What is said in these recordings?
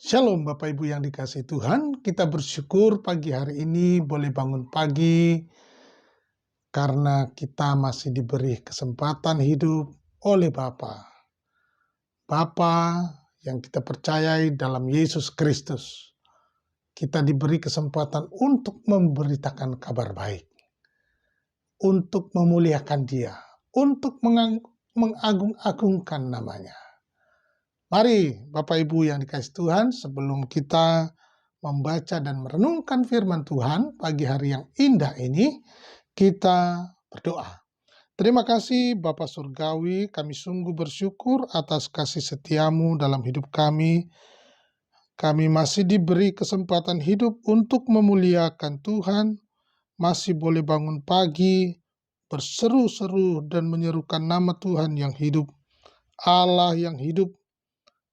Shalom Bapak Ibu yang dikasihi Tuhan, kita bersyukur pagi hari ini boleh bangun pagi karena kita masih diberi kesempatan hidup oleh Bapa. Bapa yang kita percayai dalam Yesus Kristus. Kita diberi kesempatan untuk memberitakan kabar baik, untuk memuliakan Dia, untuk mengagung-agungkan namanya. Mari Bapak Ibu yang dikasihi Tuhan, sebelum kita membaca dan merenungkan firman Tuhan pagi hari yang indah ini, kita berdoa. Terima kasih Bapa Surgawi, kami sungguh bersyukur atas kasih setiamu dalam hidup kami. Kami masih diberi kesempatan hidup untuk memuliakan Tuhan, masih boleh bangun pagi, berseru-seru dan menyerukan nama Tuhan yang hidup, Allah yang hidup,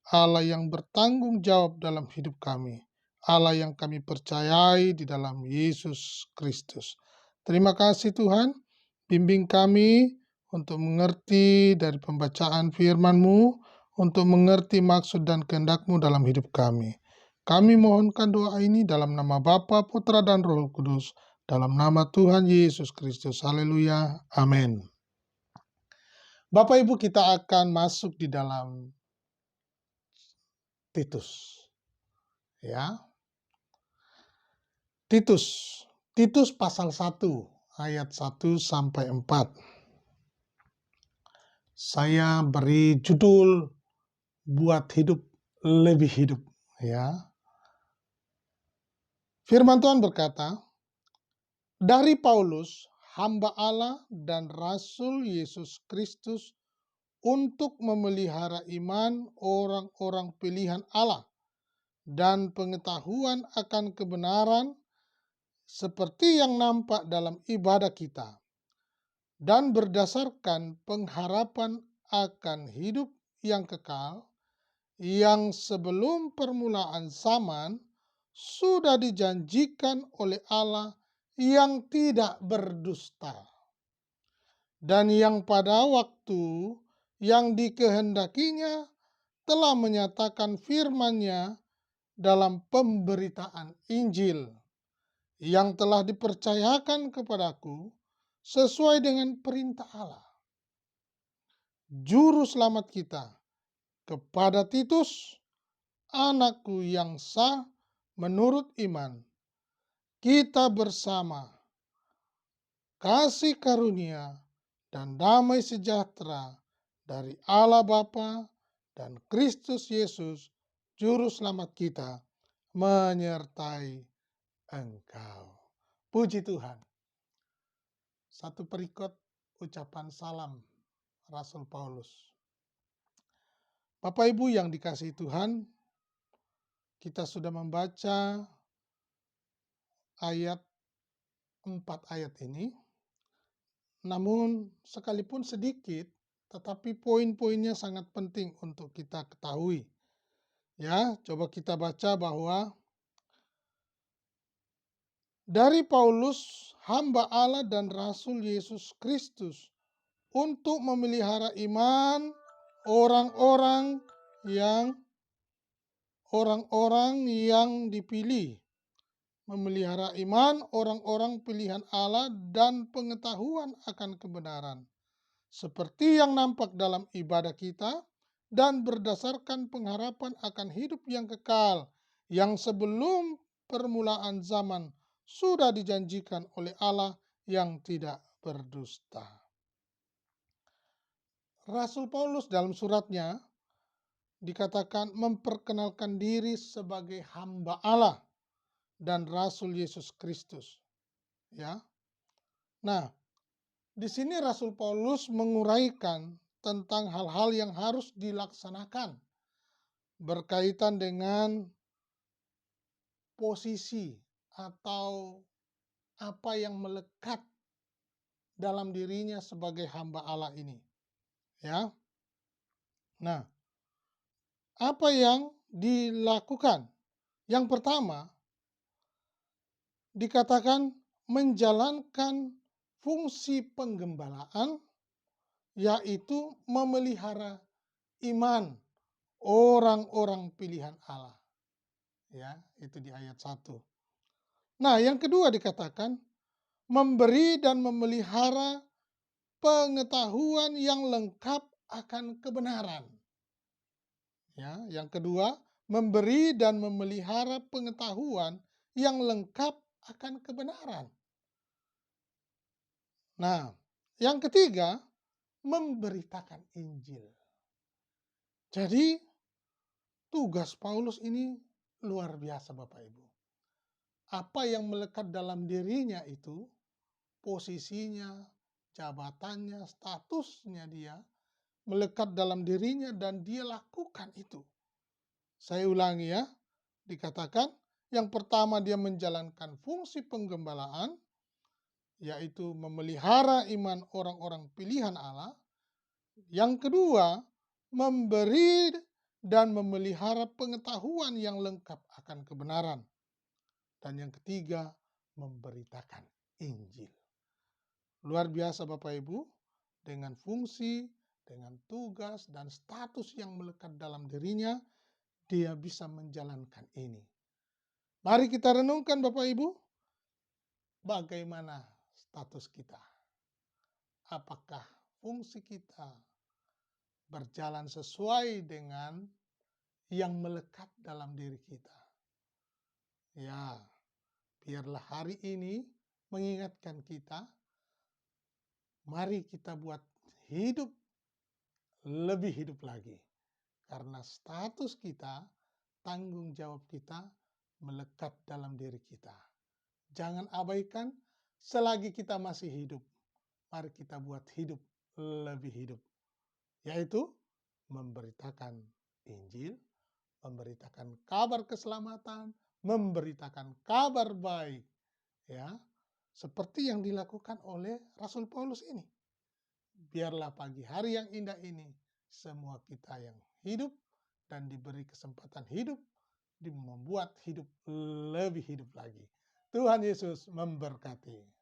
Allah yang bertanggung jawab dalam hidup kami, Allah yang kami percayai di dalam Yesus Kristus. Terima kasih Tuhan, bimbing kami untuk mengerti dari pembacaan firman-Mu, untuk mengerti maksud dan kehendak-Mu dalam hidup kami. Kami mohonkan doa ini dalam nama Bapa, Putra, dan Roh Kudus, dalam nama Tuhan Yesus Kristus. Haleluya. Amin. Bapak Ibu, kita akan masuk di dalam Titus. Ya. Titus pasal 1 ayat 1 sampai 4. Saya beri judul buat hidup lebih hidup, ya. Firman Tuhan berkata, dari Paulus, hamba Allah dan Rasul Yesus Kristus, untuk memelihara iman orang-orang pilihan Allah dan pengetahuan akan kebenaran seperti yang nampak dalam ibadah kita, dan berdasarkan pengharapan akan hidup yang kekal, yang sebelum permulaan zaman sudah dijanjikan oleh Allah yang tidak berdusta, dan yang pada waktu yang dikehendakinya telah menyatakan firman-Nya dalam pemberitaan Injil yang telah dipercayakan kepadaku sesuai dengan perintah Allah, Juru Selamat kita, kepada Titus, anakku yang sah menurut iman. Kita bersama, kasih karunia dan damai sejahtera dari Allah Bapa dan Kristus Yesus, Juru Selamat kita, menyertai engkau. Puji Tuhan. Satu perikop ucapan salam Rasul Paulus. Bapak Ibu yang dikasihi Tuhan, kita sudah membaca ayat 4 ayat ini. Namun sekalipun sedikit, tetapi poin-poinnya sangat penting untuk kita ketahui. Ya, coba kita baca bahwa dari Paulus, hamba Allah dan Rasul Yesus Kristus, untuk memelihara iman orang-orang yang dipilih, memelihara iman orang-orang pilihan Allah dan pengetahuan akan kebenaran, seperti yang nampak dalam ibadah kita, dan berdasarkan pengharapan akan hidup yang kekal, yang sebelum permulaan zaman sudah dijanjikan oleh Allah yang tidak berdusta. Rasul Paulus dalam suratnya dikatakan memperkenalkan diri sebagai hamba Allah dan Rasul Yesus Kristus. Ya. Nah, di sini Rasul Paulus menguraikan tentang hal-hal yang harus dilaksanakan berkaitan dengan posisi atau apa yang melekat dalam dirinya sebagai hamba Allah ini. Ya. Nah, apa yang dilakukan? Yang pertama, dikatakan menjalankan fungsi penggembalaan, yaitu memelihara iman orang-orang pilihan Allah. Ya, itu di ayat 1. Nah, yang kedua dikatakan memberi dan memelihara pengetahuan yang lengkap akan kebenaran. Ya, yang kedua, memberi dan memelihara pengetahuan yang lengkap akan kebenaran. Nah, yang ketiga, memberitakan Injil. Jadi, tugas Paulus ini luar biasa Bapak Ibu. Apa yang melekat dalam dirinya itu, posisinya, jabatannya, statusnya dia, melekat dalam dirinya dan dia lakukan itu. Saya ulangi ya, dikatakan yang pertama dia menjalankan fungsi penggembalaan, yaitu memelihara iman orang-orang pilihan Allah. Yang kedua, memberi dan memelihara pengetahuan yang lengkap akan kebenaran. Dan yang ketiga, memberitakan Injil. Luar biasa Bapak Ibu, dengan fungsi, dengan tugas, dan status yang melekat dalam dirinya, dia bisa menjalankan ini. Mari kita renungkan Bapak Ibu, bagaimana status kita? Apakah fungsi kita berjalan sesuai dengan yang melekat dalam diri kita? Ya, biarlah hari ini mengingatkan kita, mari kita buat hidup lebih hidup lagi. Karena status kita, tanggung jawab kita melekat dalam diri kita. Jangan abaikan selagi kita masih hidup. Mari kita buat hidup lebih hidup. Yaitu memberitakan Injil, memberitakan kabar keselamatan, memberitakan kabar baik. Ya, seperti yang dilakukan oleh Rasul Paulus ini. Biarlah pagi hari yang indah ini, semua kita yang hidup dan diberi kesempatan hidup, membuat hidup lebih hidup lagi. Tuhan Yesus memberkati.